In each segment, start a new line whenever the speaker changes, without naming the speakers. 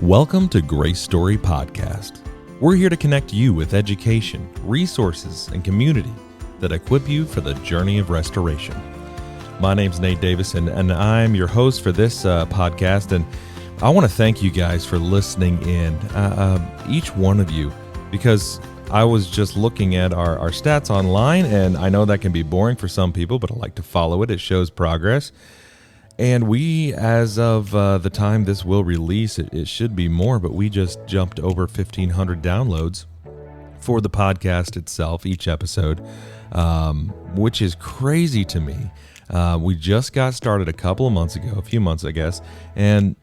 Welcome to GraceStory Podcast. We're here to connect you with education, resources, and community that equip you for the journey of restoration. My name's Nate Davison, and I'm your host for this podcast, and I want to thank you guys for listening in, each one of you, because I was just looking at our stats online, and I know that can be boring for some people, but I like to follow it. It shows progress. And we, as of the time this will release, it should be more, but we just jumped over 1,500 downloads for the podcast itself, each episode, which is crazy to me. We just got started a few months, I guess, and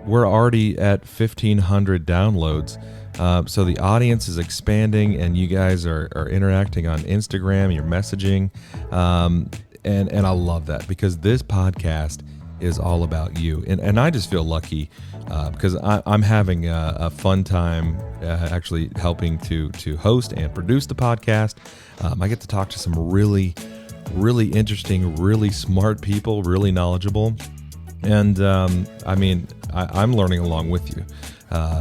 we're already at 1,500 downloads. So the audience is expanding, and you guys are interacting on Instagram, you're messaging, and I love that, because this podcast is all about you. And I just feel lucky because I'm having a fun time actually helping to host and produce the podcast. I get to talk to some really interesting, really smart people, really knowledgeable. And I'm learning along with you.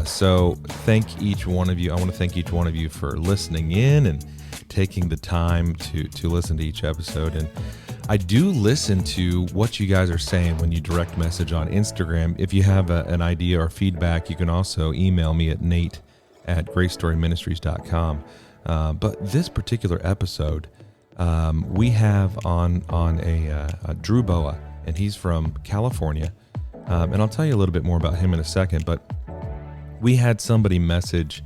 So thank each one of you. I want to thank each one of you for listening in and taking the time to listen to each episode. And I do listen to what you guys are saying when you direct message on Instagram. If you have an idea or feedback, you can also email me at nate@gracestoryministries.com. But this particular episode, we have on a Drew Boa, and he's from California. And I'll tell you a little bit more about him in a second, but we had somebody message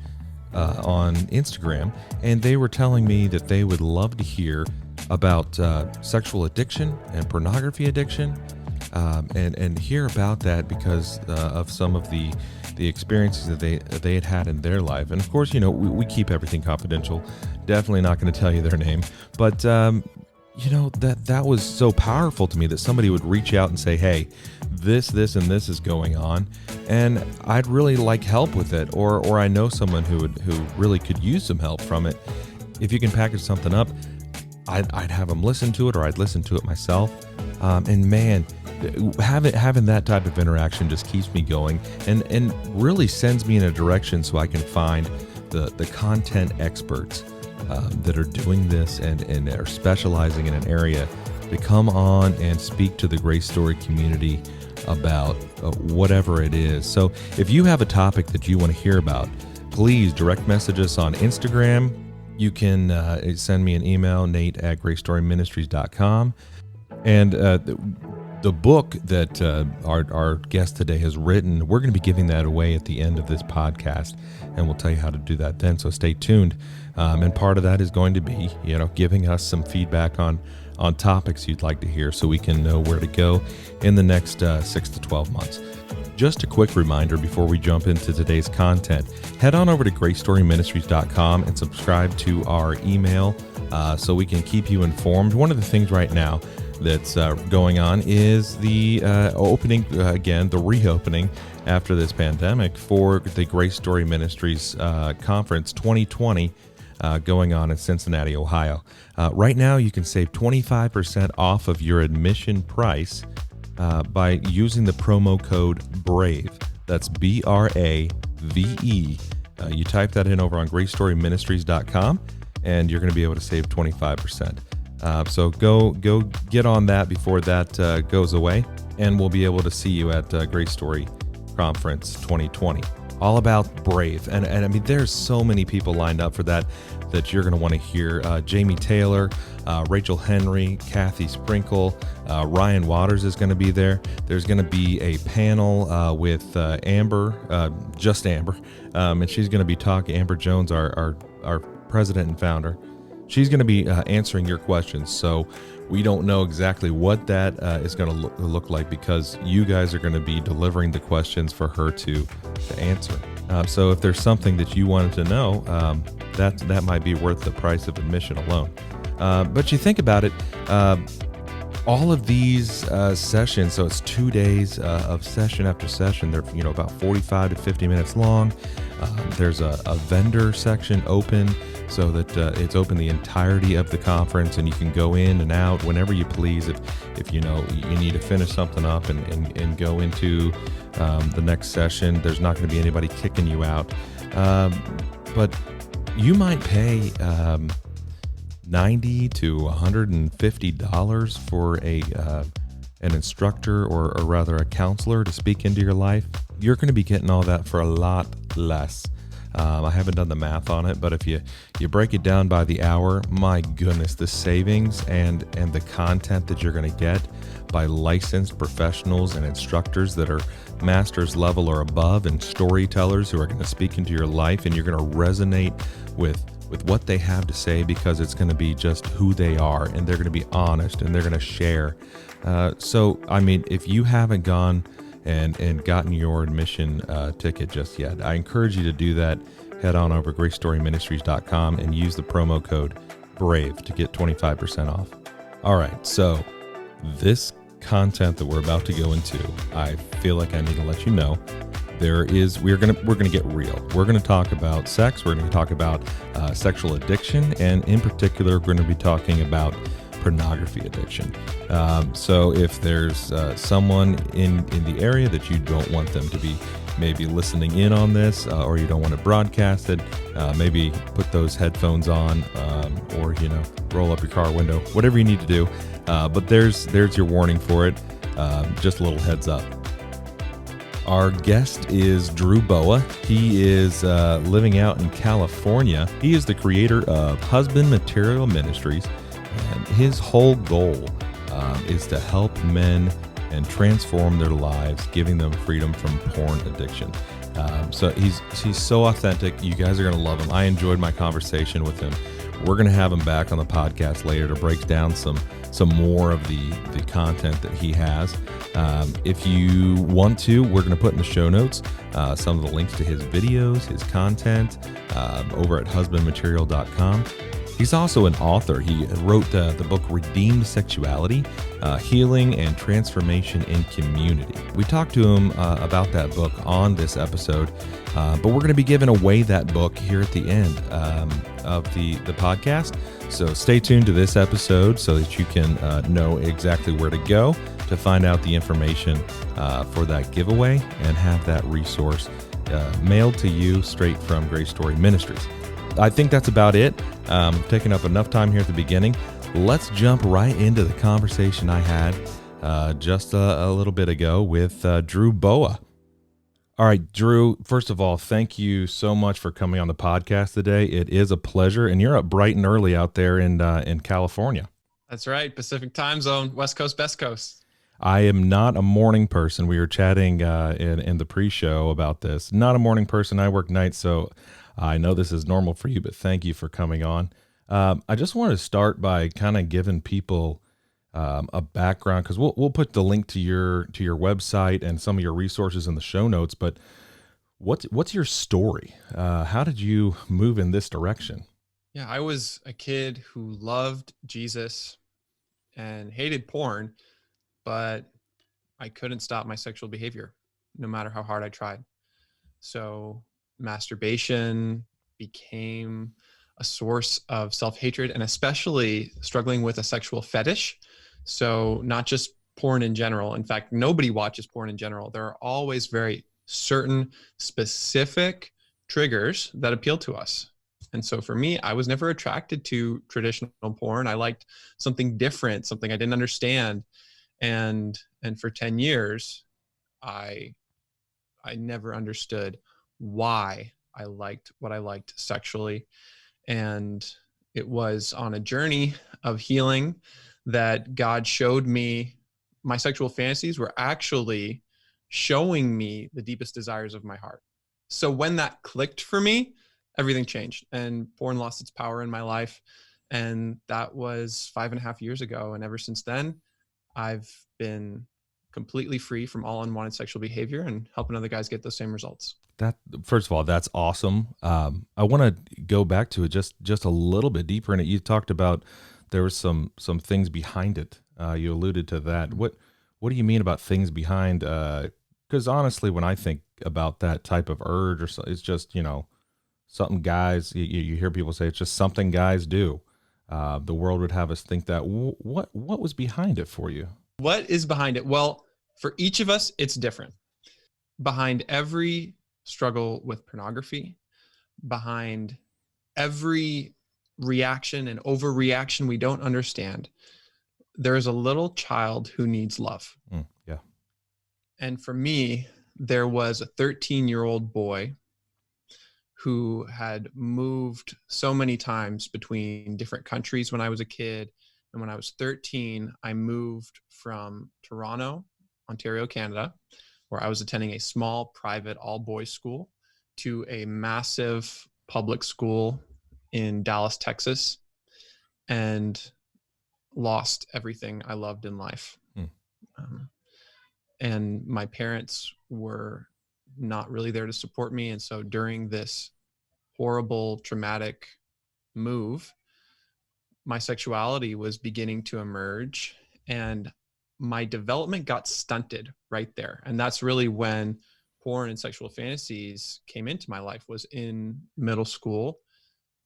on Instagram, and they were telling me that they would love to hear about sexual addiction and pornography addiction, and hear about that because of some of the experiences that they had in their life. And of course, we keep everything confidential. Definitely not going to tell you their name, but that was so powerful to me that somebody would reach out and say, hey, this and this is going on, and I'd really like help with it, or I know someone who really could use some help from it. If you can package something up, I'd have them listen to it, or I'd listen to it myself. And man, having that type of interaction just keeps me going and really sends me in a direction so I can find the content experts that are doing this and are specializing in an area to come on and speak to the GraceStory community about whatever it is. So if you have a topic that you want to hear about, please direct message us on Instagram. You can send me an email, nate@gracestoryministries.com. And the book that our guest today has written, we're going to be giving that away at the end of this podcast, and we'll tell you how to do that then, so stay tuned. And part of that is going to be, giving us some feedback on topics you'd like to hear so we can know where to go in the next 6 to 12 months. Just a quick reminder before we jump into today's content, head on over to GraceStoryMinistries.com and subscribe to our email so we can keep you informed. One of the things right now that's going on is the reopening after this pandemic for the GraceStory Ministries Conference 2020 going on in Cincinnati, Ohio. Right now, you can save 25% off of your admission price by using the promo code BRAVE. That's BRAVE. You type that in over on GraceStoryMinistries.com, and you're going to be able to save 25%. So go get on that before that goes away, and we'll be able to see you at GraceStory Conference 2020. All about Brave. And I mean, there's so many people lined up for that you're going to want to hear. Jamie Taylor, Rachel Henry, Kathy Sprinkle, Ryan Waters is going to be there. There's going to be a panel with Amber, just Amber, and she's going to be talking. Amber Jones, our president and founder. She's going to be answering your questions. So we don't know exactly what that is going to look like, because you guys are going to be delivering the questions for her to answer. So if there's something that you wanted to know, that might be worth the price of admission alone. But you think about it, all of these sessions, so it's 2 days of session after session. They're about 45 to 50 minutes long. There's a vendor section open, so that it's open the entirety of the conference, and you can go in and out whenever you please. If you need to finish something up and go into the next session. There's not going to be anybody kicking you out. But you might pay $90 to $150 for an instructor or rather a counselor to speak into your life. You're going to be getting all that for a lot less. I haven't done the math on it, but if you break it down by the hour, my goodness, the savings and the content that you're going to get by licensed professionals and instructors that are master's level or above, and storytellers who are going to speak into your life, and you're going to resonate with what they have to say, because it's going to be just who they are, and they're going to be honest, and they're going to share. So, I mean, if you haven't gone and gotten your admission ticket just yet, I encourage you to do that. Head on over to GraceStoryMinistries.com and use the promo code BRAVE to get 25% off. All right, so this content that we're about to go into, I feel like I need to let you know we're gonna get real. We're gonna talk about sex. We're gonna talk about sexual addiction, and in particular, we're gonna be talking about pornography addiction. So if there's someone in the area that you don't want them to be maybe listening in on this, or you don't want to broadcast it, maybe put those headphones on, or roll up your car window, whatever you need to do. But there's your warning for it. Just a little heads up. Our guest is Drew Boa. He is living out in California. He is the creator of Husband Material Ministries, and his whole goal is to help men and transform their lives, giving them freedom from porn addiction. So he's so authentic. You guys are going to love him. I enjoyed my conversation with him. We're going to have him back on the podcast later to break down some more of the content that he has. If you want to, we're going to put in the show notes some of the links to his videos, his content over at husbandmaterial.com. He's also an author. He wrote the book Redeemed Sexuality, Healing and Transformation in Community. We talked to him about that book on this episode, but we're going to be giving away that book here at the end of the podcast. So stay tuned to this episode so that you can know exactly where to go to find out the information for that giveaway and have that resource mailed to you straight from Grace Story Ministries. I think that's about it. Taking up enough time here at the beginning. Let's jump right into the conversation I had just a little bit ago with Drew Boa. All right, Drew, first of all, thank you so much for coming on the podcast today. It is a pleasure, and you're up bright and early out there in California.
That's right. Pacific time zone, West Coast, best coast.
I am not a morning person. We were chatting in the pre-show about this. Not a morning person. I work nights, so I know this is normal for you, but thank you for coming on. I just wanted to start by kind of giving people a background, because we'll put the link to your website and some of your resources in the show notes. But what's your story? How did you move in this direction?
Yeah, I was a kid who loved Jesus and hated porn, but I couldn't stop my sexual behavior no matter how hard I tried. So masturbation became a source of self-hatred, and especially struggling with a sexual fetish. So not just porn in general. In fact, nobody watches porn in general. There are always very certain specific triggers that appeal to us. And so for me, I was never attracted to traditional porn. I liked something different, something I didn't understand. And for 10 years, I never understood why I liked what I liked sexually. And it was on a journey of healing that God showed me my sexual fantasies were actually showing me the deepest desires of my heart. So when that clicked for me, everything changed, and porn lost its power in my life. And that was 5.5 years ago. And ever since then, I've been completely free from all unwanted sexual behavior and helping other guys get those same results.
That, first of all, that's awesome. I want to go back to it just a little bit deeper in it. You talked about there was some things behind it. You alluded to that. What do you mean about things behind? Because honestly, when I think about that type of urge, or so, it's just something guys. You hear people say it's just something guys do. The world would have us think that. What was behind it for you?
What is behind it? Well, for each of us, it's different. behind every struggle with pornography, behind every reaction and overreaction we don't understand, there is a little child who needs love.
Yeah.
And for me, there was a 13-year-old boy who had moved so many times between different countries when I was a kid. And when I was 13, I moved from Toronto, Ontario, Canada, where I was attending a small private all-boys school, to a massive public school in Dallas, Texas, and lost everything I loved in life. Um, and my parents were not really there to support me. And so during this horrible, traumatic move, my sexuality was beginning to emerge, and my development got stunted right there. And that's really when porn and sexual fantasies came into my life, was in middle school,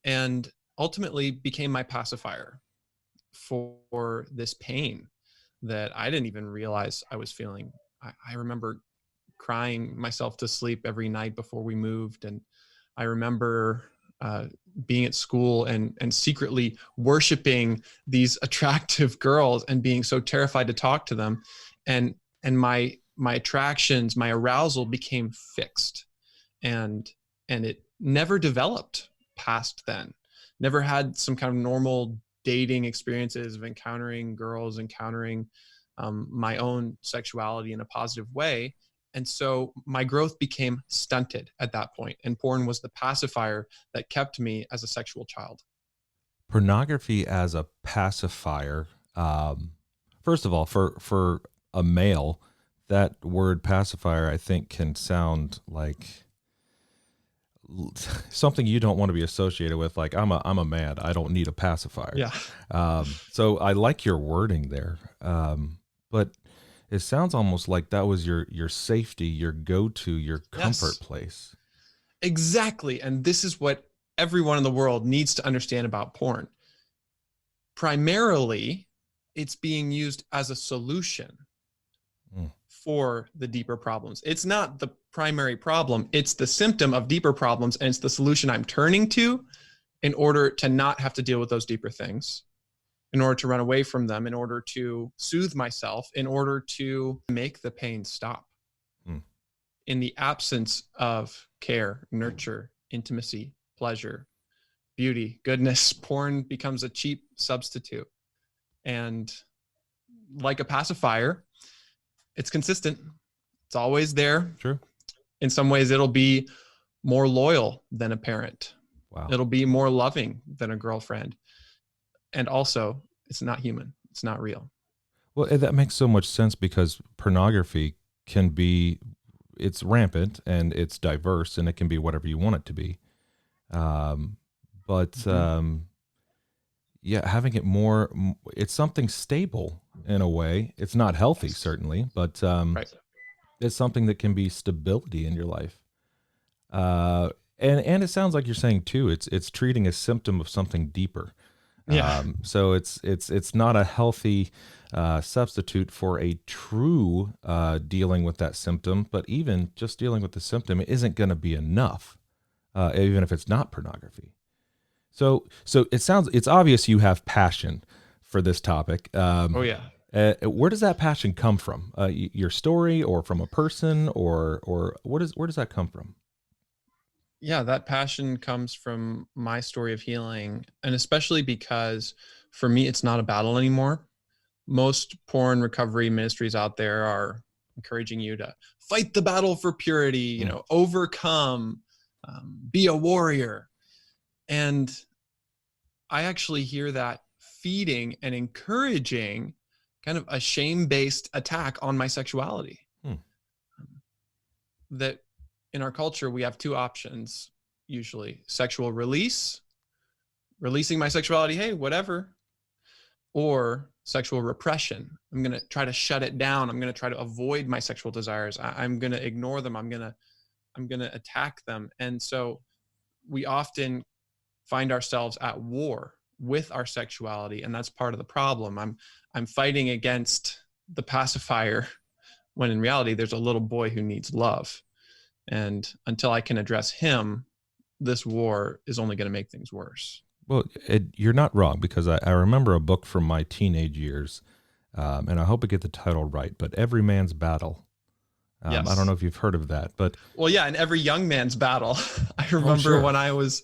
and ultimately became my pacifier for this pain that I didn't even realize I was feeling. I remember crying myself to sleep every night before we moved. And I remember being at school and secretly worshiping these attractive girls and being so terrified to talk to them. And my attractions, my arousal became fixed, and it never developed past then. Never had some kind of normal dating experiences of encountering girls, encountering my own sexuality in a positive way. And so my growth became stunted at that point, and porn was the pacifier that kept me as a sexual child.
Pornography as a pacifier. First of all, for a male, that word pacifier, I think, can sound like something you don't want to be associated with. Like, I'm a man, I don't need a pacifier.
Yeah.
So I like your wording there. But it sounds almost like that was your safety, your go-to, your comfort place.
Exactly. And this is what everyone in the world needs to understand about porn. Primarily, it's being used as a solution for the deeper problems. It's not the primary problem. It's the symptom of deeper problems, and it's the solution I'm turning to in order to not have to deal with those deeper things, in order to run away from them, in order to soothe myself, in order to make the pain stop. In the absence of care, nurture, intimacy, pleasure, beauty, goodness, porn becomes a cheap substitute. And like a pacifier, it's consistent. It's always there.
Sure.
In some ways, it'll be more loyal than a parent.
Wow.
It'll be more loving than a girlfriend. And also, it's not human. It's not real.
Well, that makes so much sense, because pornography can be, it's rampant and it's diverse, and it can be whatever you want it to be. Yeah, having it more, it's something stable in a way. It's not healthy, certainly, but
Right.
it's something that can be stability in your life. And it sounds like you're saying too, it's treating a symptom of something deeper.
Yeah.
So it's not a healthy substitute for a true dealing with that symptom, but even just dealing with the symptom isn't going to be enough, even if it's not pornography. So it's obvious you have passion for this topic.
Oh yeah.
Where does that passion come from? Your story, or from a person, or where does that come from?
Yeah, that passion comes from my story of healing, and especially because for me, it's not a battle anymore. Most porn recovery ministries out there are encouraging you to fight the battle for purity, overcome, be a warrior. And I actually hear that feeding and encouraging kind of a shame-based attack on my sexuality. That in our culture, we have two options, usually: sexual release, releasing my sexuality, hey, whatever, or sexual repression. I'm going to try to shut it down. I'm going to try to avoid my sexual desires. I'm going to ignore them. I'm going to attack them. And so we often find ourselves at war with our sexuality, and that's part of the problem. I'm fighting against the pacifier when in reality, there's a little boy who needs love. And until I can address him, this war is only going to make things worse.
Well, you're not wrong, because I remember a book from my teenage years, and I hope I get the title right, but Every Man's Battle.
Yes.
I don't know if you've heard of that, but
well, yeah, and Every Young Man's Battle. I remember when I was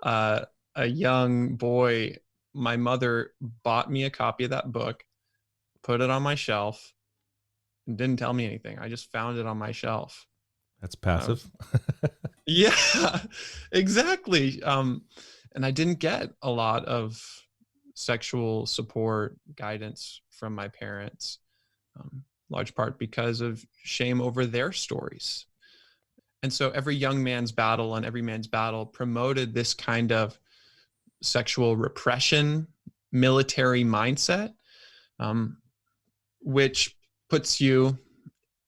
a young boy, my mother bought me a copy of that book, put it on my shelf, and didn't tell me anything. I just found it on my shelf.
That's passive.
Yeah, exactly. And I didn't get a lot of sexual support, guidance from my parents, large part because of shame over their stories. And so Every Young Man's Battle and Every Man's Battle promoted this kind of sexual repression, military mindset, which puts you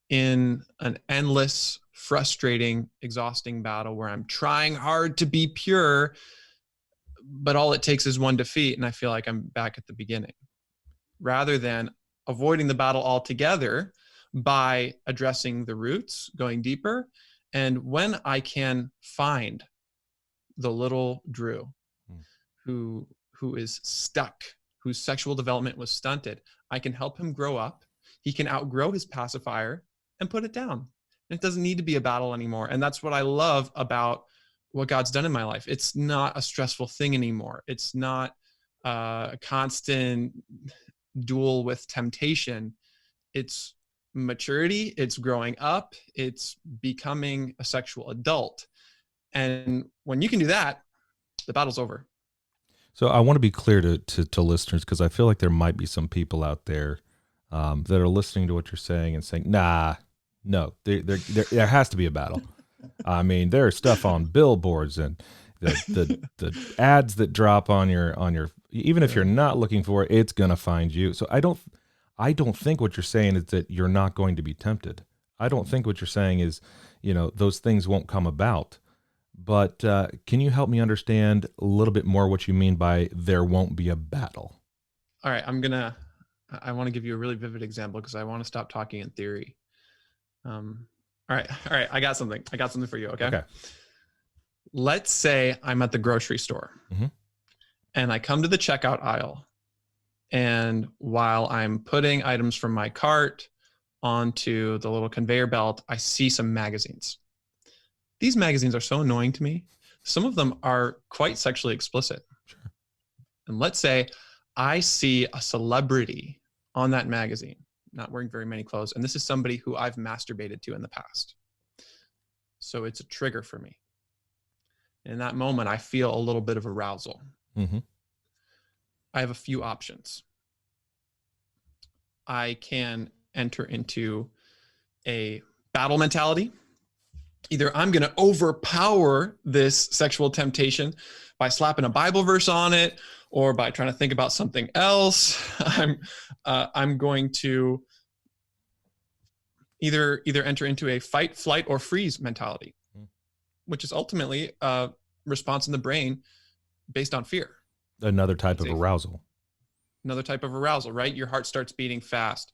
in an endless, frustrating, exhausting battle where I'm trying hard to be pure, but all it takes is one defeat, and I feel like I'm back at the beginning. Rather than avoiding the battle altogether by addressing the roots, going deeper. And when I can find the little Drew who is stuck, whose sexual development was stunted, I can help him grow up. He can outgrow his pacifier and put it down. And it doesn't need to be a battle anymore. And that's what I love about what God's done in my life. It's not a stressful thing anymore. It's not a constant duel with temptation. It's maturity. It's growing up. It's becoming a sexual adult. And when you can do that, the battle's over.
So I want to be clear to listeners, because I feel like there might be some people out there that are listening to what you're saying and saying, "Nah, no, there has to be a battle." I mean, there's stuff on billboards and the ads that drop on your even if you're not looking for it, it's gonna find you. So I don't think what you're saying is that you're not going to be tempted. I don't think what you're saying is, those things won't come about. But can you help me understand a little bit more what you mean by there won't be a battle?
All right, I want to give you a really vivid example because I want to stop talking in theory. All right, I got something for you, okay? Let's say I'm at the grocery store and I come to the checkout aisle, and while I'm putting items from my cart onto the little conveyor belt, I see some magazines. These magazines are so annoying to me. Some of them are quite sexually explicit.
Sure.
And let's say I see a celebrity on that magazine, not wearing very many clothes, and this is somebody who I've masturbated to in the past. So it's a trigger for me. In that moment, I feel a little bit of arousal. I have a few options. I can enter into a battle mentality. Either I'm going to overpower this sexual temptation by slapping a Bible verse on it, or by trying to think about something else. I'm going to either enter into a fight, flight, or freeze mentality, which is ultimately a response in the brain based on fear.
Another type of arousal.
Another type of arousal, right? Your heart starts beating fast.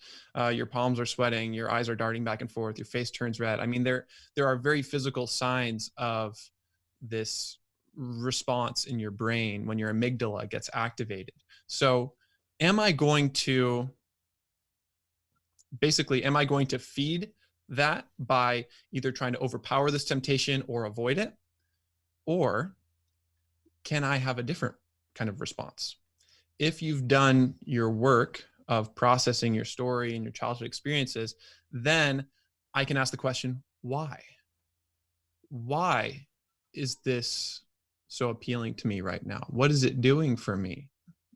Your palms are sweating. Your eyes are darting back and forth. Your face turns red. I mean, there are very physical signs of this response in your brain when your amygdala gets activated. So am I going to feed that by either trying to overpower this temptation or avoid it? Or can I have a different kind of response? If you've done your work of processing your story and your childhood experiences, then I can ask the question, why? Why is this so appealing to me right now? What is it doing for me?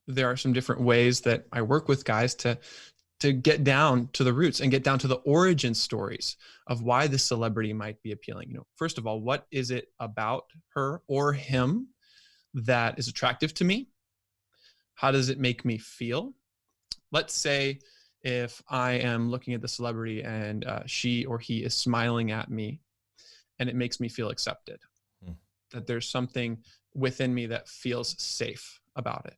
There are some different ways that I work with guys to get down to the roots and get down to the origin stories of why this celebrity might be appealing. First of all, what is it about her or him that is attractive to me? How does it make me feel? Let's say if I am looking at the celebrity and she or he is smiling at me and it makes me feel accepted, that there's something within me that feels safe about it.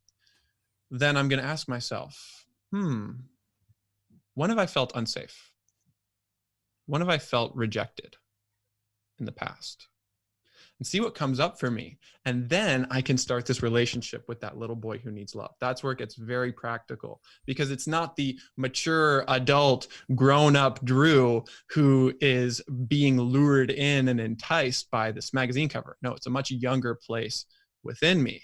Then I'm going to ask myself, when have I felt unsafe? when have I felt rejected in the past? And see what comes up for me. And then I can start this relationship with that little boy who needs love. That's where it gets very practical, because it's not the mature, adult, grown-up Drew who is being lured in and enticed by this magazine cover. No, it's a much younger place within me.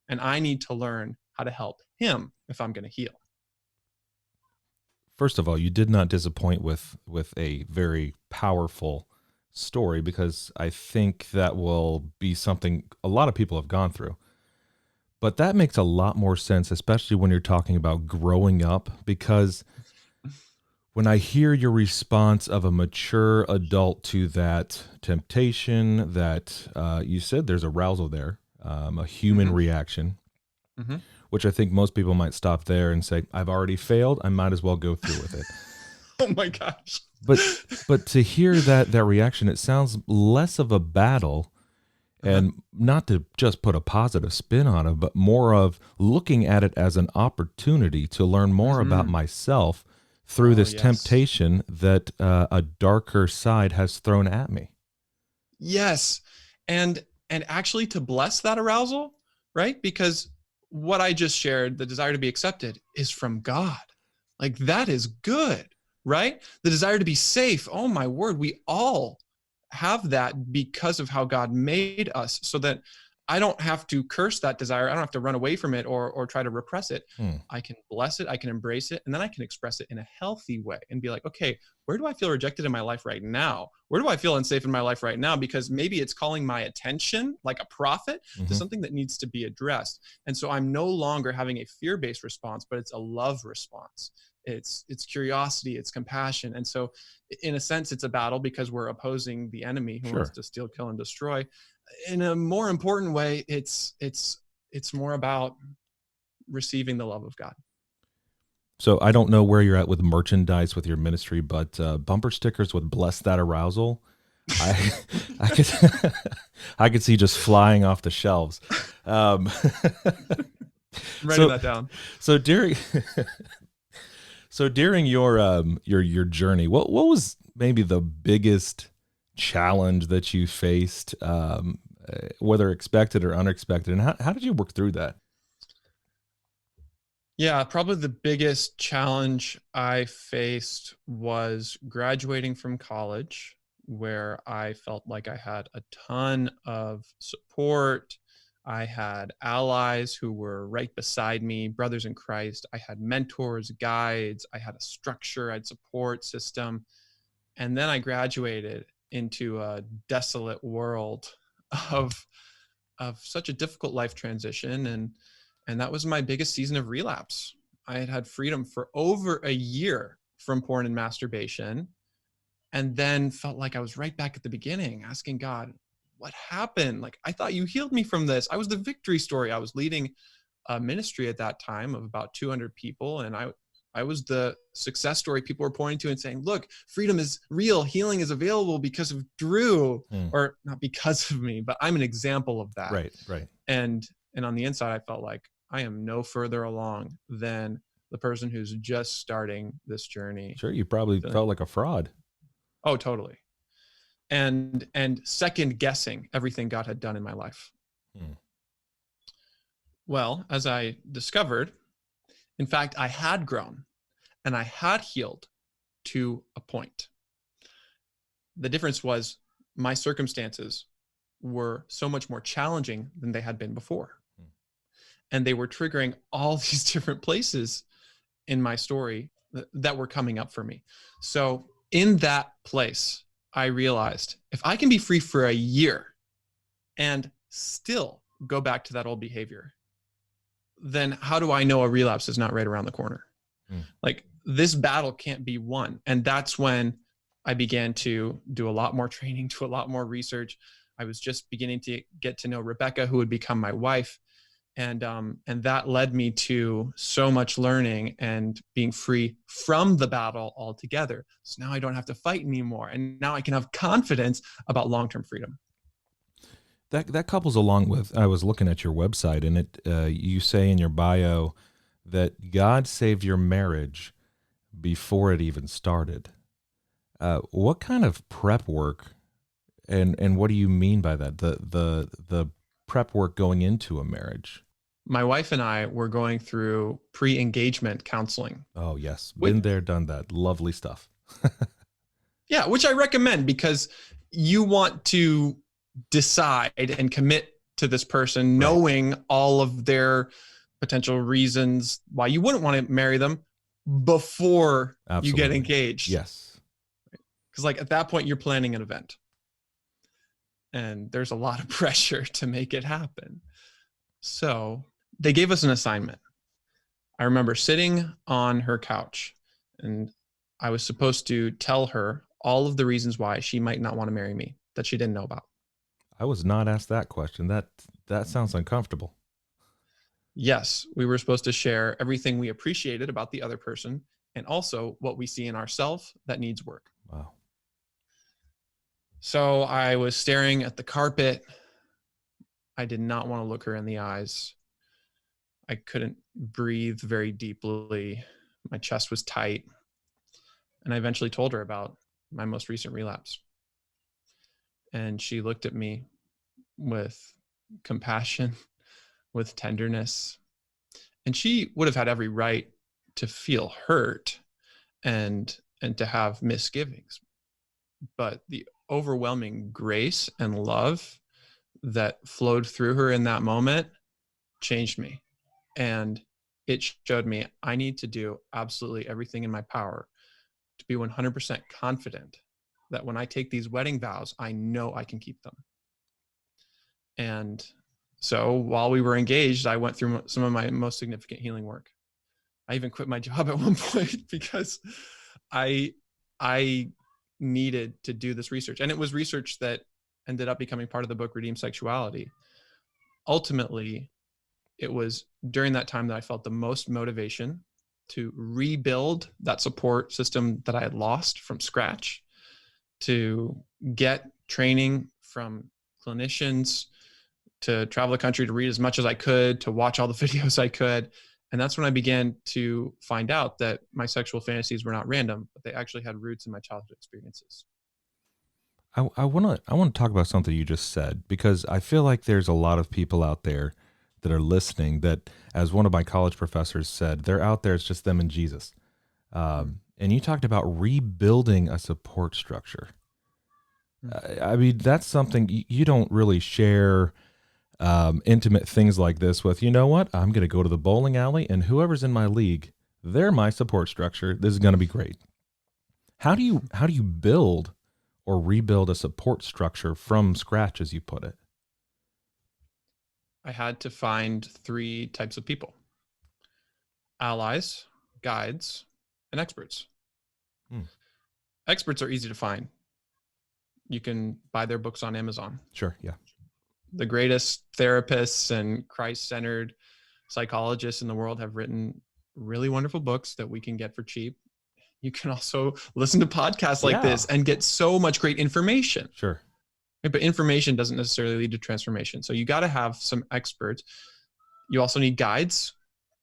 And I need to learn how to help him if I'm going to heal.
First of all, you did not disappoint with a very powerful story, because I think that will be something a lot of people have gone through. But that makes a lot more sense, especially when you're talking about growing up, because when I hear your response of a mature adult to that temptation, that you said there's arousal there, a human reaction, which I think most people might stop there and say, I've already failed, I might as well go through with it.
Oh my gosh.
But to hear that reaction, it sounds less of a battle, and not to just put a positive spin on it, but more of looking at it as an opportunity to learn more about myself through this temptation that a darker side has thrown at me.
Yes. And actually to bless that arousal, right? Because what I just shared, the desire to be accepted, is from God. Like, that is good, right? The desire to be safe. Oh my word. We all have that because of how God made us, so that I don't have to curse that desire. I don't have to run away from it or try to repress it. I can bless it. I can embrace it. And then I can express it in a healthy way and be like, okay, where do I feel rejected in my life right now? Where do I feel unsafe in my life right now? Because maybe it's calling my attention like a prophet to something that needs to be addressed. And so I'm no longer having a fear-based response, but it's a love response. It's curiosity, it's compassion. And so in a sense, it's a battle because we're opposing the enemy who wants to steal, kill, and destroy. In a more important way, it's more about receiving the love of God.
So I don't know where you're at with merchandise with your ministry, but bumper stickers with "Bless That Arousal," I could see just flying off the shelves.
I'm writing that down.
So during your journey, what was maybe the biggest challenge that you faced, whether expected or unexpected, and how did you work through that?
Yeah, probably the biggest challenge I faced was graduating from college, where I felt like I had a ton of support. I had allies who were right beside me, brothers in Christ. I had mentors, guides. I had a structure, I had support system. And then I graduated into a desolate world of such a difficult life transition. And that was my biggest season of relapse. I had had freedom for over a year from porn and masturbation, and then felt like I was right back at the beginning, asking God, what happened? Like, I thought you healed me from this. I was the victory story. I was leading a ministry at that time of about 200 people. And I was the success story people were pointing to and saying, look, freedom is real. Healing is available because of Drew, or not because of me, but I'm an example of that.
Right.
And on the inside, I felt like I am no further along than the person who's just starting this journey.
Sure, you probably felt like a fraud.
Oh, totally. And second guessing everything God had done in my life. Well, as I discovered, in fact, I had grown and I had healed to a point. The difference was my circumstances were so much more challenging than they had been before. And they were triggering all these different places in my story that were coming up for me. So in that place, I realized if I can be free for a year and still go back to that old behavior, then how do I know a relapse is not right around the corner? Like, this battle can't be won. And that's when I began to do a lot more training, do a lot more research. I was just beginning to get to know Rebecca, who would become my wife. And that led me to so much learning and being free from the battle altogether. So now I don't have to fight anymore. And now I can have confidence about long-term freedom.
That couples along with, I was looking at your website, and you say in your bio that God saved your marriage before it even started. What kind of prep work, and what do you mean by that? The prep work going into a marriage?
My wife and I were going through pre-engagement counseling.
Oh, yes.
Which,
Been there, done that. Lovely stuff.
yeah, which I recommend because you want to decide and commit to this person,
Right.
knowing all of their potential reasons why you wouldn't want to marry them before you get
Absolutely.
engaged.
Yes.
Because like at that point, you're planning an event. And there's a lot of pressure to make it happen. So they gave us an assignment. I remember sitting on her couch and I was supposed to tell her all of the reasons why she might not want to marry me that she didn't know about.
I was not asked that question. That sounds uncomfortable.
Yes, we were supposed to share everything we appreciated about the other person and also what we see in ourselves that needs work.
Wow.
So I was staring at the carpet. I did not want to look her in the eyes. I couldn't breathe very deeply. My chest was tight. And I eventually told her about my most recent relapse. And she looked at me with compassion, with tenderness. And she would have had every right to feel hurt and to have misgivings. But the overwhelming grace and love that flowed through her in that moment changed me. And it showed me I need to do absolutely everything in my power to be 100% confident that when I take these wedding vows, I know I can keep them. And so while we were engaged, I went through some of my most significant healing work. I even quit my job at one point because I needed to do this research. And it was research that ended up becoming part of the book, Redeem Sexuality. Ultimately, it was during that time that I felt the most motivation to rebuild that support system that I had lost from scratch, to get training from clinicians, to travel the country, to read as much as I could, to watch all the videos I could. And that's when I began to find out that my sexual fantasies were not random, but they actually had roots in my childhood experiences.
I want to talk about something you just said, because I feel like there's a lot of people out there that are listening that, as one of my college professors said, they're out there. It's just them and Jesus. And you talked about rebuilding a support structure. I mean, that's something you don't really share intimate things like this with. You know what? I'm going to go to the bowling alley, and whoever's in my league, they're my support structure. This is going to be great. How do you build or rebuild a support structure from scratch, as you put it?
I had to find 3 types of people: allies, guides, and experts. Experts are easy to find. You can buy their books on Amazon.
Sure, yeah.
The greatest therapists and Christ-centered psychologists in the world have written really wonderful books that we can get for cheap. You can also listen to podcasts like this and get so much great information.
Sure.
But information doesn't necessarily lead to transformation. So you got to have some experts. You also need guides,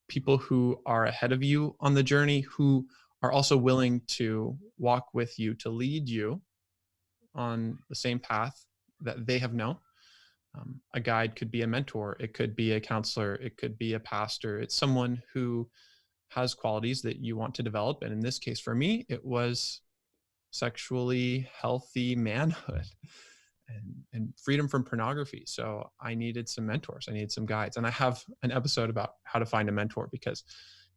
people who are ahead of you on the journey, who are also willing to walk with you, to lead you on the same path that they have known. A guide could be a mentor. It could be a counselor. It could be a pastor. It's someone who has qualities that you want to develop. And in this case, for me, it was sexually healthy manhood and freedom from pornography. So I needed some mentors. I needed some guides. And I have an episode about how to find a mentor, because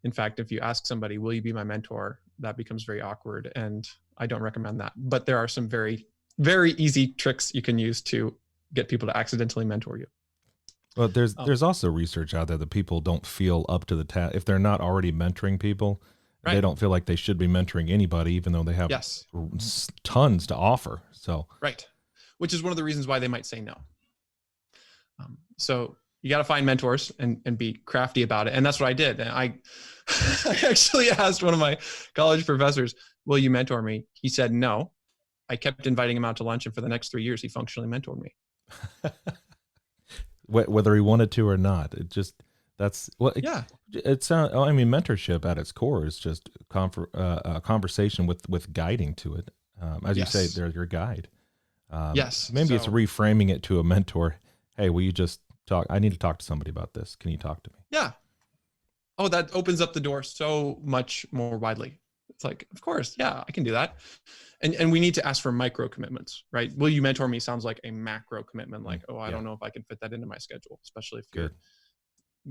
in fact, if you ask somebody, will you be my mentor? That becomes very awkward. And I don't recommend that. But there are some very, very easy tricks you can use to get people to accidentally mentor you.
Well, there's also research out there that people don't feel up to the task. If they're not already mentoring people,
right,
they don't feel like they should be mentoring anybody, even though they have tons to offer. So
right, which is one of the reasons why they might say no. So you got to find mentors and be crafty about it. And that's what I did. And I actually asked one of my college professors, will you mentor me? He said no. I kept inviting him out to lunch, and for the next 3 years, he functionally mentored me.
Whether he wanted to or not, that's what.
Yeah,
it's. I mean, mentorship at its core is just a conversation with guiding to it. As you say,
Yes.
they're your guide.
Yes.
Maybe it's
So
reframing it to a mentor. Hey, will you just talk? I need to talk to somebody about this. Can you talk to me?
yeah. Oh, that opens up the door so much more widely. It's like, of course, yeah, I can do that. And we need to ask for micro commitments, right? Will you mentor me sounds like a macro commitment, like, oh, I
Yeah.
don't know if I can fit that into my schedule, especially
Good.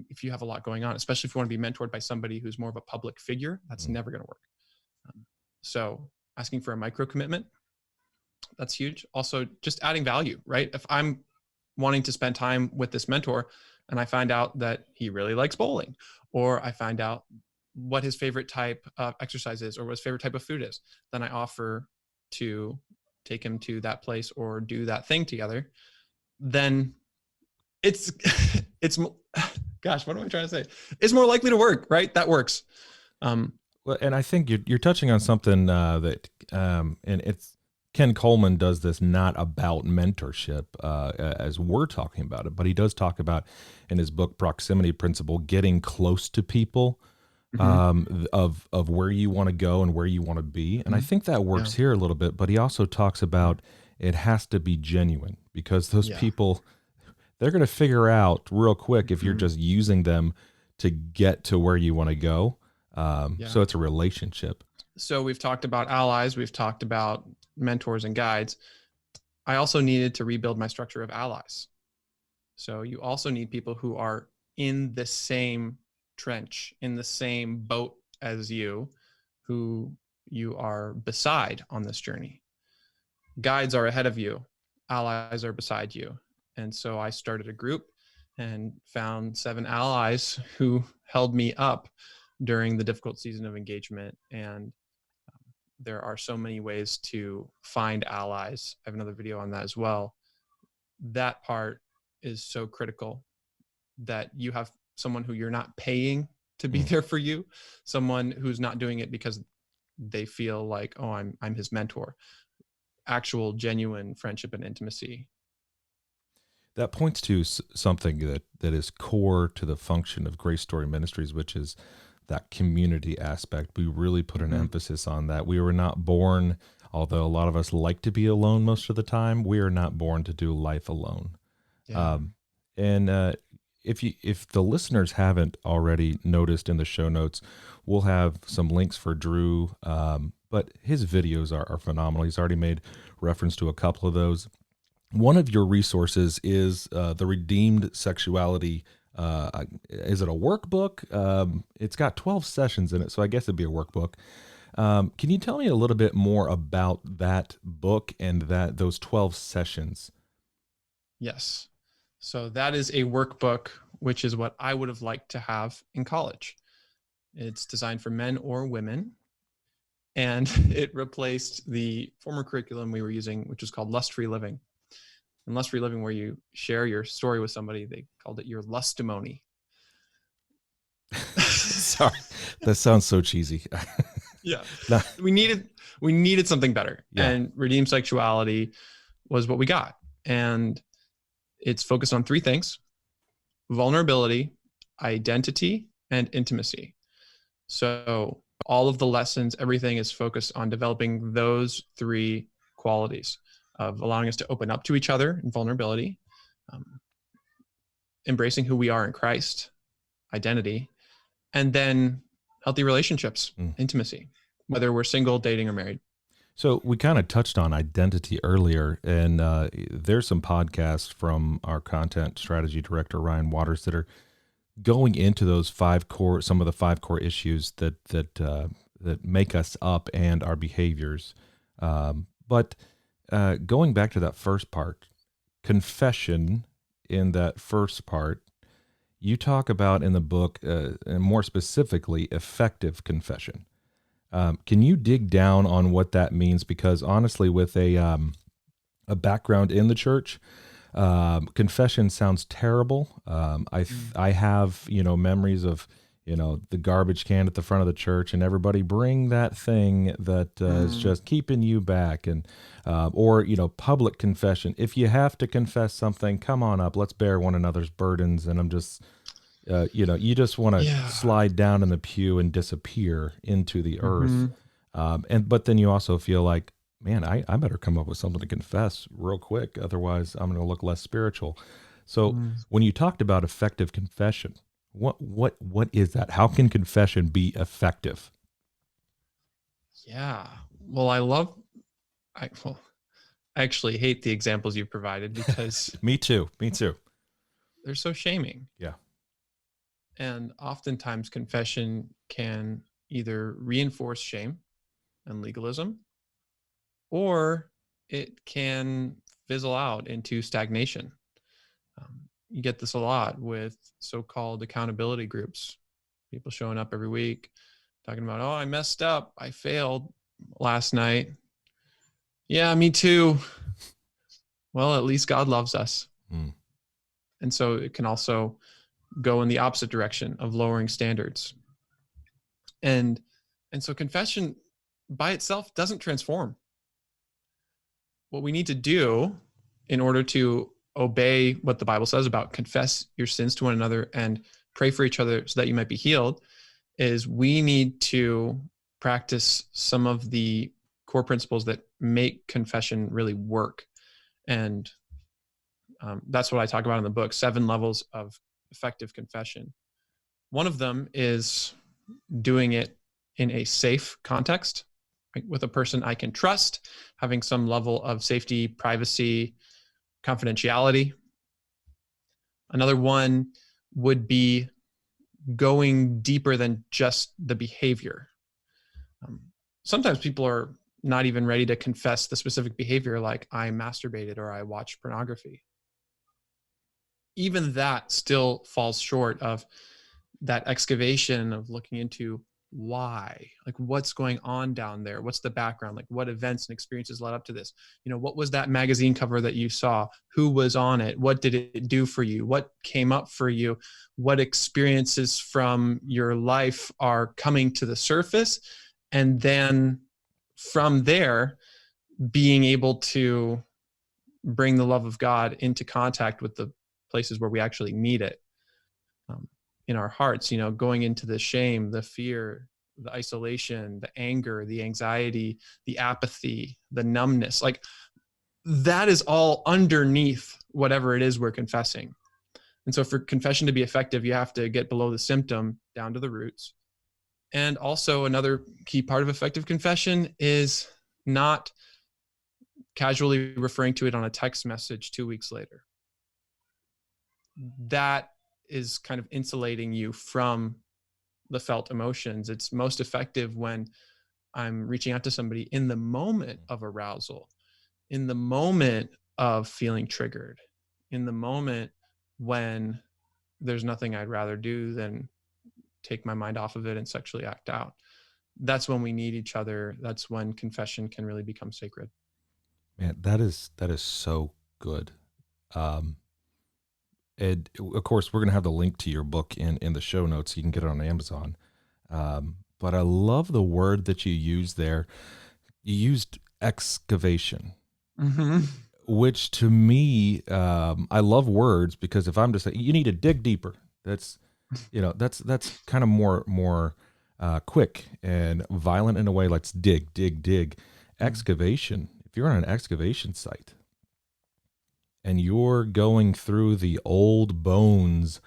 if you have a lot going on, especially if you want to be mentored by somebody who's more of a public figure. That's never going to work. So asking for a micro commitment, that's huge. Also, just adding value, right? If I'm wanting to spend time with this mentor and I find out that he really likes bowling, or I find out what his favorite type of exercise is, or what his favorite type of food is, then I offer to take him to that place or do that thing together. Then it's, it's, gosh, what am I trying to say? It's more likely to work, right? That works.
Well, and I think you're touching on something that, and it's Ken Coleman does this not about mentorship as we're talking about it, but he does talk about in his book Proximity Principle getting close to people of where you want to go and where you want to be, and I think that works here a little bit. But he also talks about it has to be genuine because those people, they're going to figure out real quick if you're just using them to get to where you want to go. So it's a relationship.
So we've talked about allies, we've talked about mentors and guides. I also needed to rebuild my structure of allies. So you also need people who are in the same trench, in the same boat as you, who you are beside on this journey. Guides are ahead of you, allies are beside you. And so I started a group and found 7 allies who held me up during the difficult season of engagement. And there are so many ways to find allies. I have another video on that as well. That part is so critical, that you have someone who you're not paying to be there for you, someone who's not doing it because they feel like, oh, I'm his mentor. Actual genuine friendship and intimacy.
That points to something that is core to the function of GraceStory Ministries, which is that community aspect. We really put an emphasis on that. We were not born, although a lot of us like to be alone most of the time, we are not born to do life alone.
Yeah.
If the listeners haven't already noticed in the show notes, we'll have some links for Drew, but his videos are phenomenal. He's already made reference to a couple of those. One of your resources is the Redeemed Sexuality. Is it a workbook? It's got 12 sessions in it, so I guess it'd be a workbook. Can you tell me a little bit more about that book and those 12 sessions?
Yes. So that is a workbook, which is what I would have liked to have in college. It's designed for men or women, and it replaced the former curriculum we were using, which was called Lust-Free Living. And Lust-Free Living, where you share your story with somebody, they called it your lustimony.
Sorry, that sounds so cheesy.
Yeah. We needed something better.
Yeah.
And Redeemed Sexuality was what we got. And it's focused on 3 things: vulnerability, identity, and intimacy. So all of the lessons, everything is focused on developing those 3 qualities of allowing us to open up to each other in vulnerability, embracing who we are in Christ, identity, and then healthy relationships, intimacy, whether we're single, dating, or married.
So we kind of touched on identity earlier, and there's some podcasts from our content strategy director, Ryan Waters, that are going into those some of the 5 core issues that make us up and our behaviors. But going back to that first part, confession, in that first part, you talk about in the book, and more specifically, effective confession. Can you dig down on what that means? Because honestly, with a background in the church, confession sounds terrible. I have memories of the garbage can at the front of the church, and everybody bring that thing that is just keeping you back, and or public confession. If you have to confess something, come on up. Let's bear one another's burdens. And I'm just you just want to slide down in the pew and disappear into the earth. But then you also feel like man, I better come up with something to confess real quick. Otherwise, I'm going to look less spiritual. So
Mm,
when you talked about effective confession, what is that? How can confession be effective?
yeah. Well, well, I actually hate the examples you provided because
Me too. Me too.
they're so shaming.
Yeah.
And oftentimes confession can either reinforce shame and legalism, or it can fizzle out into stagnation. You get this a lot with so-called accountability groups, people showing up every week talking about, oh, I messed up, I failed last night. Yeah, me too. Well, at least God loves us.
Mm.
And so it can also go in the opposite direction of lowering standards. And and so confession by itself doesn't transform. What we need to do in order to obey what the Bible says about confess your sins to one another and pray for each other so that you might be healed is we need to practice some of the core principles that make confession really work. And that's what I talk about in the book, 7 levels of effective confession. One of them is doing it in a safe context, right, with a person I can trust, having some level of safety, privacy, confidentiality. Another one would be going deeper than just the behavior. Um, Sometimes people are not even ready to confess the specific behavior, like I masturbated or I watched pornography. Even that still falls short of that excavation of looking into why, like what's going on down there, what's the background, like what events and experiences led up to this. What was that magazine cover that you saw, who was on it, what did it do for you, what came up for you, what experiences from your life are coming to the surface, and then from there being able to bring the love of God into contact with the places where we actually need it, um, in our hearts, going into the shame, the fear, the isolation, the anger, the anxiety, the apathy, the numbness. Like that is all underneath whatever it is we're confessing. And so for confession to be effective, you have to get below the symptom down to the roots. And also, another key part of effective confession is not casually referring to it on a text message 2 weeks later. That is kind of insulating you from the felt emotions. It's most effective when I'm reaching out to somebody in the moment of arousal, in the moment of feeling triggered, in the moment when there's nothing I'd rather do than take my mind off of it and sexually act out. That's when we need each other. That's when confession can really become sacred.
Man, that is so good. Um, and of course, we're going to have the link to your book in the show notes. So you can get it on Amazon. But I love the word that you used there. You used excavation,
Mm-hmm.
which to me, I love words because if I'm just saying you need to dig deeper, that's kind of more quick and violent in a way. Let's dig, dig, dig. Excavation. If you're on an excavation site and you're going through the old bones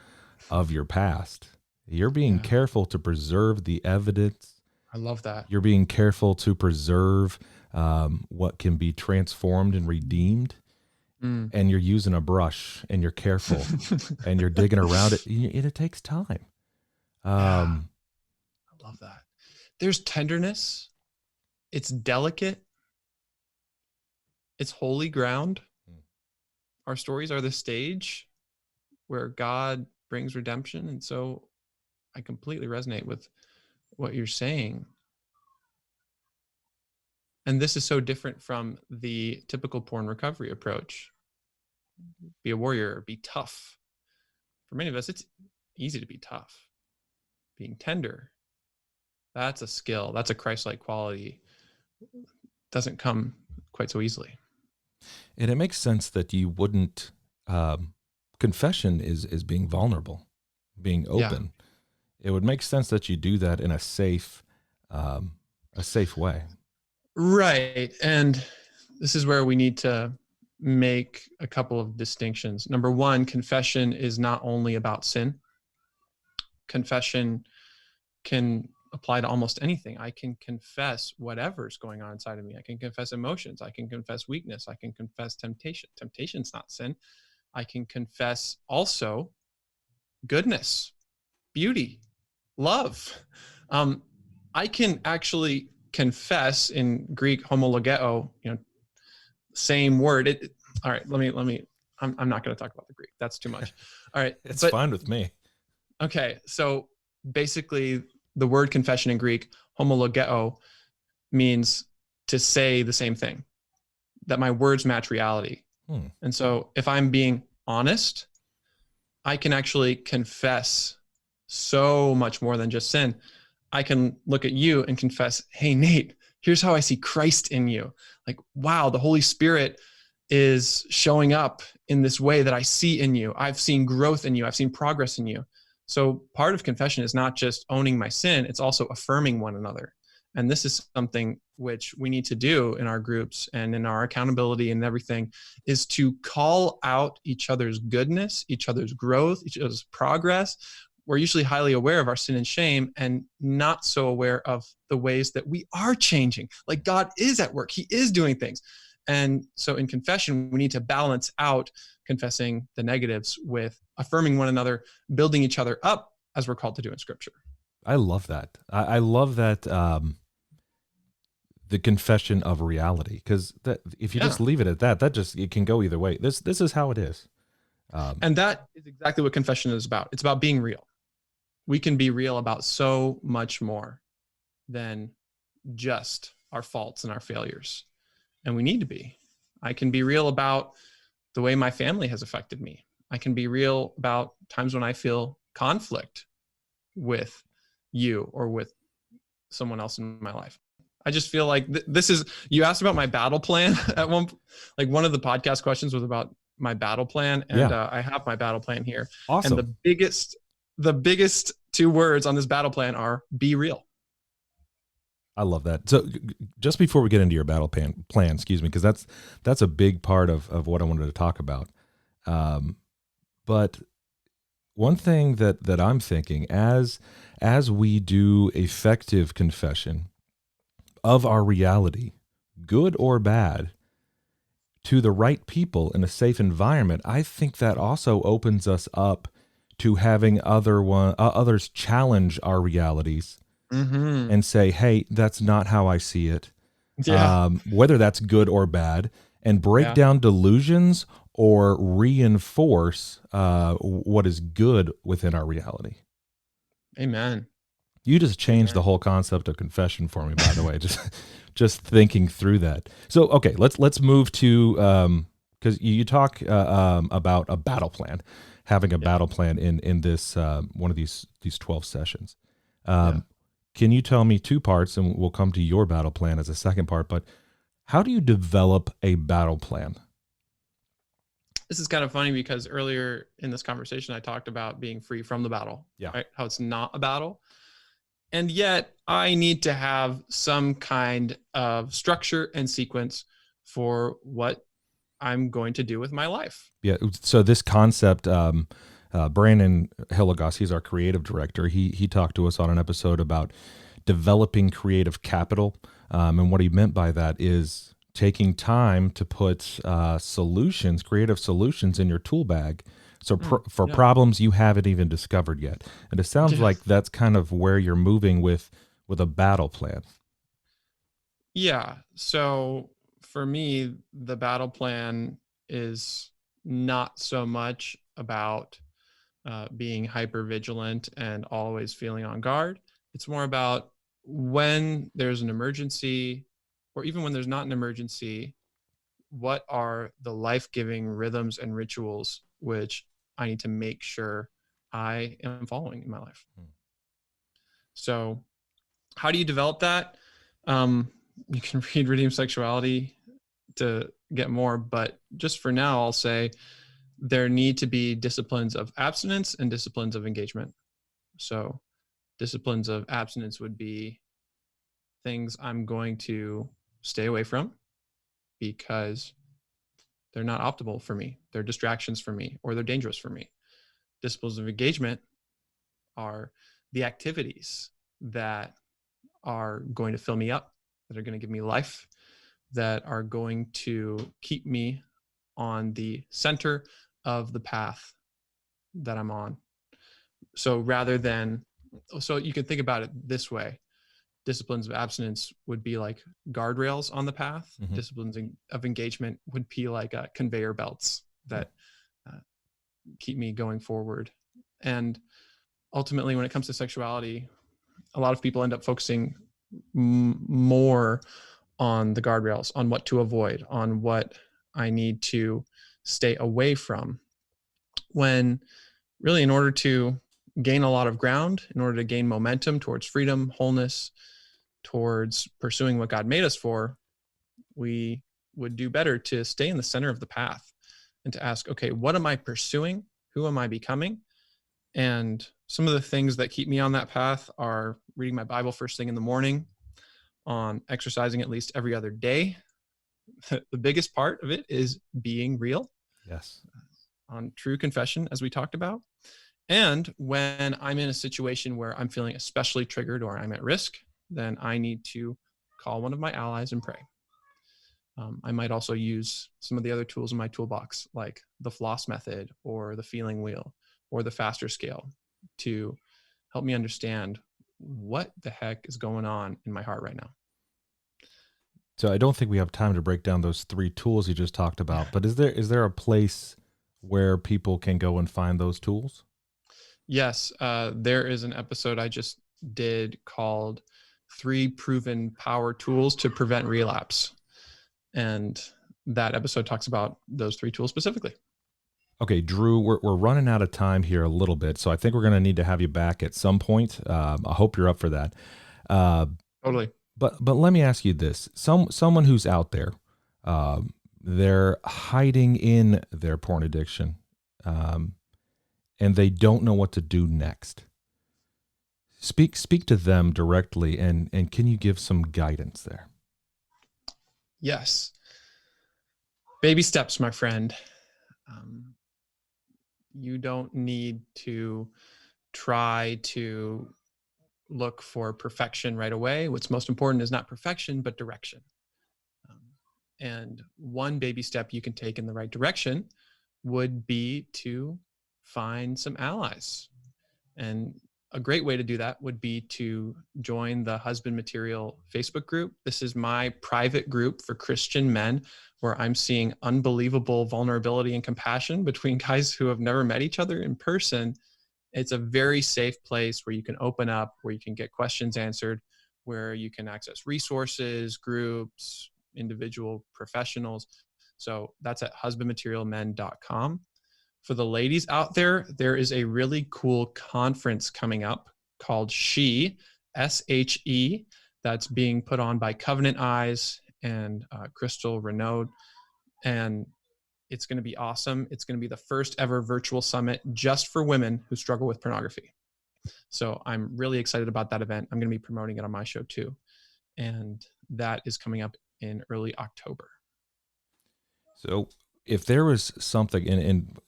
of your past, you're being
Yeah,
careful to preserve the evidence.
I love that.
You're being careful to preserve what can be transformed and redeemed.
Mm.
And you're using a brush and you're careful and you're digging around it. It takes time.
Yeah,
Um,
I love that. There's tenderness. It's delicate. It's holy ground. Our stories are the stage where God brings redemption. And so I completely resonate with what you're saying. And this is so different from the typical porn recovery approach. Be a warrior, be tough. For many of us, it's easy to be tough. Being tender, that's a skill, that's a Christ-like quality. Doesn't come quite so easily.
and it makes sense that you wouldn't. Confession is being vulnerable, being
Yeah.
open. It would make sense that you do that in a safe way.
Right. And this is where we need to make a couple of distinctions. Number one, confession is not only about sin. Confession can apply to almost anything. I can confess whatever's going on inside of me. I can confess emotions. I can confess weakness. I can confess temptation. Temptation's not sin. I can confess also goodness, beauty, love. I can actually confess in Greek homologeo, same word. All right, let me. I'm not going to talk about the Greek. That's too much. All right,
It's fine with me.
Okay, so basically, the word confession in Greek, homologeo, means to say the same thing. That my words match reality. And so, if I'm being honest, I can actually confess so much more than just sin. I can look at you and confess, hey, Nate, here's how I see Christ in you. Like, wow, the Holy Spirit is showing up in this way that I see in you. I've seen growth in you. I've seen progress in you. So part of confession is not just owning my sin, it's also affirming one another. And this is something which we need to do in our groups and in our accountability and everything, is to call out each other's goodness, each other's growth, each other's progress. We're usually highly aware of our sin and shame and not so aware of the ways that we are changing. Like God is at work. He is doing things. And so in confession, we need to balance out confessing the negatives with affirming one another, building each other up as we're called to do in Scripture.
I love that. I love that, the confession of reality, because that if you just leave it at that, it can go either way. This is how it is.
And that is exactly what confession is about. It's about being real. We can be real about so much more than just our faults and our failures. And we need to be. I can be real about the way my family has affected me. I can be real about times when I feel conflict with you or with someone else in my life. I just feel like this is, you asked about my battle plan at one of the podcast questions was about my battle plan. And I have my battle plan here.
Awesome.
And the biggest two words on this battle plan are be real.
I love that. So just before we get into your battle plan, excuse me, because that's a big part of what I wanted to talk about. But one thing that I'm thinking as we do effective confession of our reality, good or bad, to the right people in a safe environment, I think that also opens us up to having others challenge our realities. Mm-hmm. And say, hey, that's not how I see it. Yeah. Whether that's good or bad, and break down delusions or reinforce what is good within our reality.
Amen.
You just changed the whole concept of confession for me, by the way, just thinking through that. So, okay, let's move to, because you talk about a battle plan, having a battle plan in this one of these 12 sessions. Can you tell me two parts, and we'll come to your battle plan as a second part, but how do you develop a battle plan?
This is kind of funny because earlier in this conversation, I talked about being free from the battle, right? How it's not a battle. And yet I need to have some kind of structure and sequence for what I'm going to do with my life. Yeah.
So this concept, Brandon Hilligoss, he's our creative director. He talked to us on an episode about developing creative capital. And what he meant by that is taking time to put creative solutions in your tool bag. So for problems you haven't even discovered yet. And it sounds like that's kind of where you're moving with a battle plan.
Yeah. So for me, the battle plan is not so much about being hyper vigilant and always feeling on guard. It's more about when there's an emergency, or even when there's not an emergency, what are the life-giving rhythms and rituals which I need to make sure I am following in my life. So how do you develop that? You can read Redeem Sexuality to get more, but just for now, I'll say there need to be disciplines of abstinence and disciplines of engagement. So disciplines of abstinence would be things I'm going to stay away from because they're not optimal for me. They're distractions for me, or they're dangerous for me. Disciplines of engagement are the activities that are going to fill me up, that are going to give me life, that are going to keep me on the center of the path that I'm on. So you can think about it this way. Disciplines of abstinence would be like guardrails on the path.
Mm-hmm.
Disciplines of engagement would be like conveyor belts that keep me going forward. And ultimately, when it comes to sexuality, a lot of people end up focusing more on the guardrails, on what to avoid, on what I need to stay away from, when really, in order to gain a lot of ground, in order to gain momentum towards freedom, wholeness, towards pursuing what God made us for, we would do better to stay in the center of the path and to ask, okay, what am I pursuing? Who am I becoming? And some of the things that keep me on that path are reading my Bible first thing in the morning, on exercising at least every other day. The biggest part of it is being real.
Yes.
On true confession, as we talked about. And when I'm in a situation where I'm feeling especially triggered or I'm at risk, then I need to call one of my allies and pray. I might also use some of the other tools in my toolbox, like the floss method or the feeling wheel or the faster scale, to help me understand what the heck is going on in my heart right now.
So I don't think we have time to break down those 3 tools you just talked about, but is there a place where people can go and find those tools?
Yes, there is an episode I just did called 3 Proven Power Tools to Prevent Relapse. And that episode talks about those 3 tools specifically.
Okay, Drew, we're running out of time here a little bit, so I think we're going to need to have you back at some point. I hope you're up for that.
Totally.
But let me ask you this: someone who's out there, they're hiding in their porn addiction, and they don't know what to do next. Speak to them directly, and can you give some guidance there?
Yes. Baby steps, my friend. You don't need to try to look for perfection right away. What's most important is not perfection, but direction. And one baby step you can take in the right direction would be to find some allies. And a great way to do that would be to join the Husband Material Facebook group. This is my private group for Christian men, where I'm seeing unbelievable vulnerability and compassion between guys who have never met each other in person. It's a very safe place where you can open up, where you can get questions answered, where you can access resources, groups, individual professionals. So that's at husbandmaterialmen.com. For the ladies out there, there is a really cool conference coming up called SHE, S-H-E, that's being put on by Covenant Eyes and Crystal Renaud. And it's going to be awesome. It's going to be the first ever virtual summit just for women who struggle with pornography. So I'm really excited about that event. I'm going to be promoting it on my show too. And that is coming up in early October.
So if there was something, and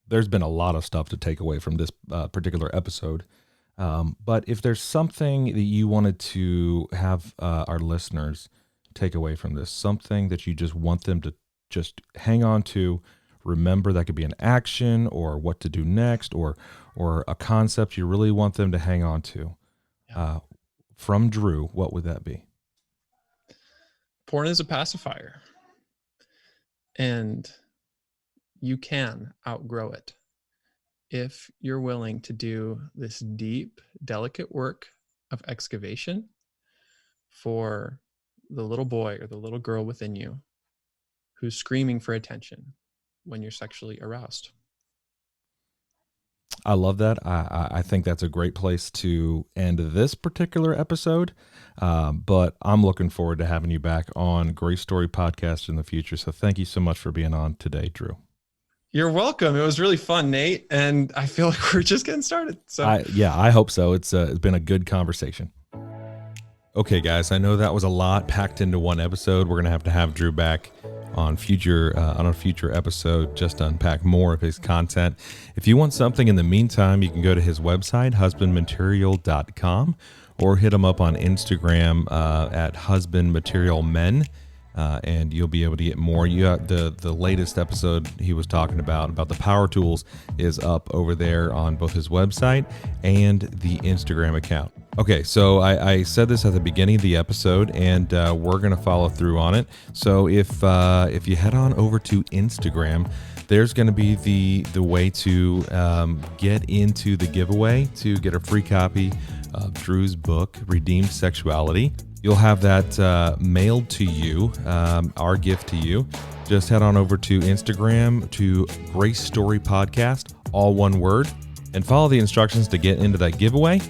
there's been a lot of stuff to take away from this particular episode, but if there's something that you wanted to have our listeners take away from this, something that you just want them to just hang on to, remember, that could be an action or what to do next, or a concept you really want them to hang on to, from Drew, what would that be?
Porn is a pacifier, and you can outgrow it if you're willing to do this deep, delicate work of excavation for the little boy or the little girl within you who's screaming for attention when you're sexually aroused.
I love that. I think that's a great place to end this particular episode. But I'm looking forward to having you back on GraceStory podcast in the future. So thank you so much for being on today, Drew.
You're welcome. It was really fun, Nate. And I feel like we're just getting started. So
I hope so. It's been a good conversation. Okay, guys, I know that was a lot packed into one episode. We're going to have Drew back on a future episode just to unpack more of his content. If you want something in the meantime, you can go to his website, husbandmaterial.com, or hit him up on Instagram at husbandmaterialmen. And you'll be able to get more. You got the latest episode he was talking about the power tools is up over there on both his website and the Instagram account. Okay, so I said this at the beginning of the episode, and we're going to follow through on it. So if you head on over to Instagram, there's going to be the way to get into the giveaway to get a free copy of Drew's book, Redeemed Sexuality. You'll have that mailed to you, our gift to you. Just head on over to Instagram to GraceStory Podcast, all one word, and follow the instructions to get into that giveaway.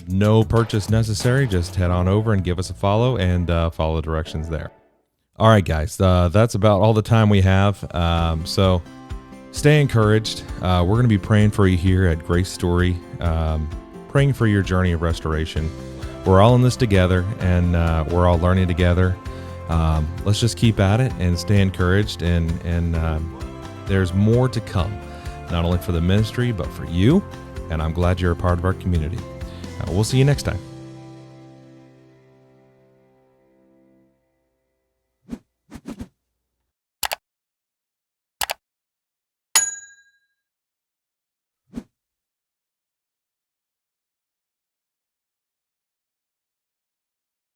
No purchase necessary. Just head on over and give us a follow and follow the directions there. All right, guys, that's about all the time we have. So stay encouraged. We're going to be praying for you here at GraceStory, praying for your journey of restoration. We're all in this together, and we're all learning together. Let's just keep at it and stay encouraged. And there's more to come, not only for the ministry, but for you. And I'm glad you're a part of our community. We'll see you next time.